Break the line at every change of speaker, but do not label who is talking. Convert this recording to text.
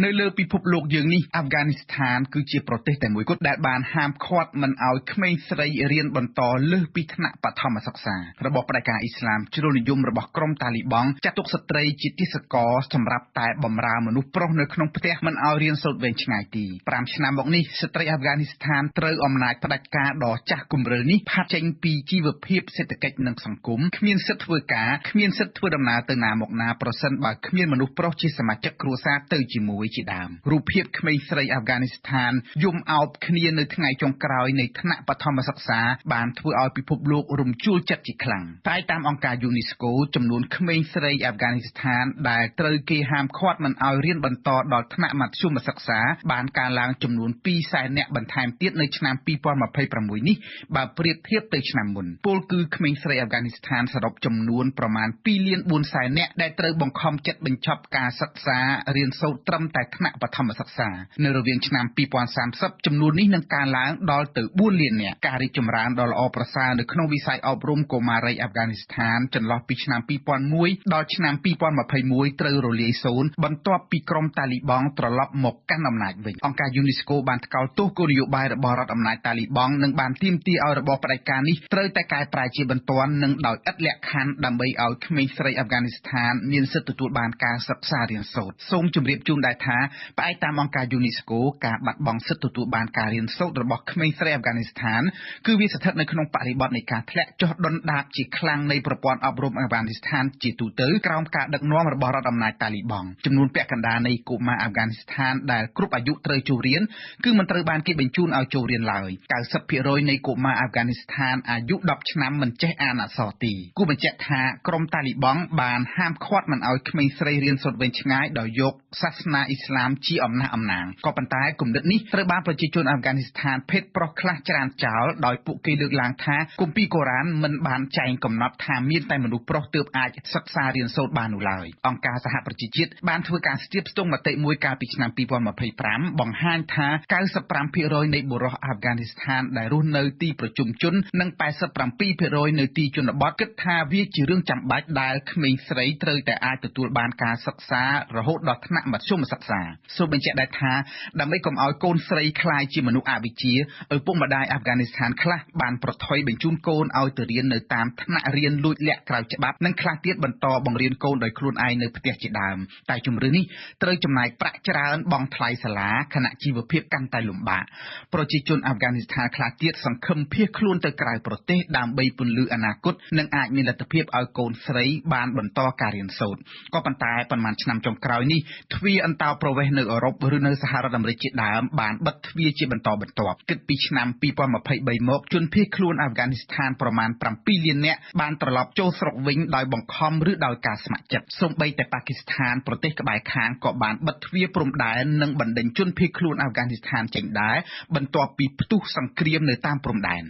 នៅលើពិភពលោកយើងនេះអាហ្វហ្គានីស្ថានគឺជាប្រទេសតែមួយគត់ដែលបានហាមឃាត់មិនឲ្យក្មេងស្រីរៀនបន្តលើសពីថ្នាក់បឋមសិក្សារបបផ្ដាច់ការអ៊ីស្លាមជ្រុលនិយមរបស់ក្រុមតាលីបង់ចាត់ទុកស្ត្រីជាទាសករសម្រាប់តែបម្រើមនុស្សប្រុសនៅក្នុងផ្ទះមិនឲ្យរៀនសូត្រវែងឆ្ងាយទី5ឆ្នាំមកនេះស្ត្រីអាហ្វហ្គានីស្ថានត្រូវអំណាចផ្ដាច់ការដ៏ចាស់គំរើនេះផាត់ចេញពីជីវភាពសេដ្ឋកិច្ចនិងសង្គមគ្មានសិទ្ធិធ្វើការគ្មានសិទ្ធិធ្វើដំណើរទៅណាមកណាប្រសិនបើគ្មានមនុស្សប្រុសជាសមាជិកគ្រួសារទៅជាមួយជាដើមរូបភាពក្មេងស្រីអាហ្វហ្គានីស្ថានយំអោបគ្នានៅថ្ងៃចុងក្រោយនៃថ្នាក់បឋមសិក្សាបានធ្វើឲ្យពិភពលោករំជួលចិត្តជាខ្លាំងតែតាមអង្គការ UNESCO ចំនួនក្មេងស្រីអាហ្វហ្គានីស្ថានដែលត្រូវគេហាមឃាត់មិនឲ្យរៀនបន្តដល់ថ្នាក់មធ្យមសិក្សាបានកើនឡើងចំនួន200,000នាក់បន្ថែមទៀតនៅឆ្នាំ2026នេះបើប្រៀបធៀបទៅឆ្នាំមុនពលគឺក្មេងស្រីអាហ្វហ្គានីស្ថានសរុបចំនួនប្រមាណ2,400,000នាក់ដែលត្រូវបង្ខំចិត្តបញ្ចប់ការសិក្សារៀនសូត្រត្រឹមតែថ្នាក់បឋមសិក្សានៅរវាងឆ្នាំ2030ចំនួននេះនឹងកើនឡើងដល់ទៅ4លាននាក់ការរីកចម្រើនដ៏ល្អប្រសើរនៅក្នុងវិស័យអប់រំកុមារីអាហ្វហ្គានីស្ថានចន្លោះពីឆ្នាំ2001ដល់ឆ្នាំ2021ត្រូវរលាយសូន្យបន្ទាប់ពីក្រុមតាលីបង់ត្រឡប់មកកាន់អំណាចវិញអង្គការ UNESCO បានថ្កោលទោសគោលនយោបាយរបស់រដ្ឋអំណាចតាលីបង់និងបានទាមទារឲ្យរបបផ្ដាច់ការនេះត្រូវតែកែប្រែជាបន្ទាន់និងដោយឥតលក្ខខណ្ឌដើម្បីឲ្យក្មេងស្រីអាហ្វហ្គានីស្ថានមានសិទ្ធិទទួលបានការសិក្សារៀនសូត្រសូមជម្រាបជូនដែរថាផ្អែកតាមអង្គការ UNESCO ការបាត់បង់សិទ្ធិទទួលបានការរៀនសូត្ររបស់ក្មេងស្រីអាហ្វហ្គានីស្ថានគឺវាស្ថិតនៅក្នុងបរិបទនៃការធ្លាក់ចុះដុនដាបជាខ្លាំងនៃប្រព័ន្ធអប់រំអាហ្វហ្គានីស្ថានជាទូទៅក្រោមការដឹកនាំរបស់រដ្ឋអំណាចតាលីបង់ចំនួនពាក់កណ្ដាលនៃកុមារអាហ្វហ្គានីស្ថានដែលគ្រប់អាយុត្រូវចូលរៀនគឺមិនត្រូវបានគេបញ្ជូនឲ្យចូលរៀនឡើយ 90% នៃកុមារអាហ្វហ្គានីស្ថានអាយុ10ឆ្នាំមិនចេះអានអក្សរទេគូបញ្ជាក់ថាក្រុមតាលីបង់បានហាមឃាត់មិនឲ្យក្មេងស្រីរៀនសូត្រវែងឆ្ងាយដោយយកសាសនាអ៊ីស្លាមជាអំណះអំណាងក៏ប៉ុន្តែគំនិតនេះត្រូវបានប្រជាជនអាហ្វហ្គានីស្ថានភេទប្រុសខ្លះច្រានចោលដោយពួកគេលើកឡើងថាគម្ពីរកូរ៉ានមិនបានចែងកំណត់ថាមានតែមនុស្សប្រុសទើបអាចសិក្សារៀនសូត្របាននោះឡើយអង្គការសហប្រជាជាតិបានធ្វើការស្ទាបស្ទង់មតិមួយកាលពីឆ្នាំ2025បង្ហាញថា 95% នៃបុរសអាហ្វហ្គានីស្ថានដែលរស់នៅទីប្រជុំជននិង 87% នៅទីជនបទគិតថាវាជារឿងចាំបាច់ដែលក្មេងស្រីត្រូវតែអាចទទួលបានការសិក្សារហូតដល់ថ្នាក់មធ្យមសិក្សាសូមបញ្ជាក់ដែរថាដើម្បីកុំឲ្យកូនស្រីក្លាយជាមនុស្សអវិជ្ជាឪពុកម្ដាយអាហ្វហ្គានីស្ថានខ្លះបានប្រថុយបញ្ជូនកូនឲ្យទៅរៀននៅតាមថ្នាក់រៀនលួចលាក់ក្រៅច្បាប់និងខ្លះទៀតបន្តបង្រៀនកូនដោយខ្លួនឯងនៅផ្ទះជាដើមតែជំរឿននេះត្រូវចំណាយប្រាក់ច្រើនបង់ថ្លៃសាលាខណៈជីវភាពកាន់តែលំបាកប្រជាជនអាហ្វហ្គានីស្ថានខ្លះទៀតសង្ឃឹមភៀសខ្លួនទៅក្រៅប្រទេសដើម្បីពន្លឺអនាគតនិងអាចមានលទ្ធភាពឲ្យកូនស្រីបានបន្តការរៀនសូត្រក៏ប៉ុន្តែប៉ុន្មានឆ្នាំចុងក្រោយនេះទ្វារអន្តោប្រវេសន៍នៅអឺរ៉ុបឬនៅសហរដ្ឋអាមេរិកជាដើមបានបិទទ្វារជាបន្តបន្ទាប់គិតពីឆ្នាំ2023មកជនភៀសខ្លួនអាហ្វហ្គានីស្ថានប្រមាណ7លាននាក់បានត្រឡប់ចូលស្រុកវិញដោយបង្ខំឬដោយការស្ម័គ្រចិត្តសូម្បីតែប៉ាគីស្ថានប្រទេសក្បែរខាងក៏បានបិទទ្វារព្រំដែននិងបណ្តេញជនភៀសខ្លួនអាហ្វហ្គានីស្ថានចេញដែរបន្ទាប់ពីផ្ទុះសង្គ្រាមនៅតាមព្រំដែន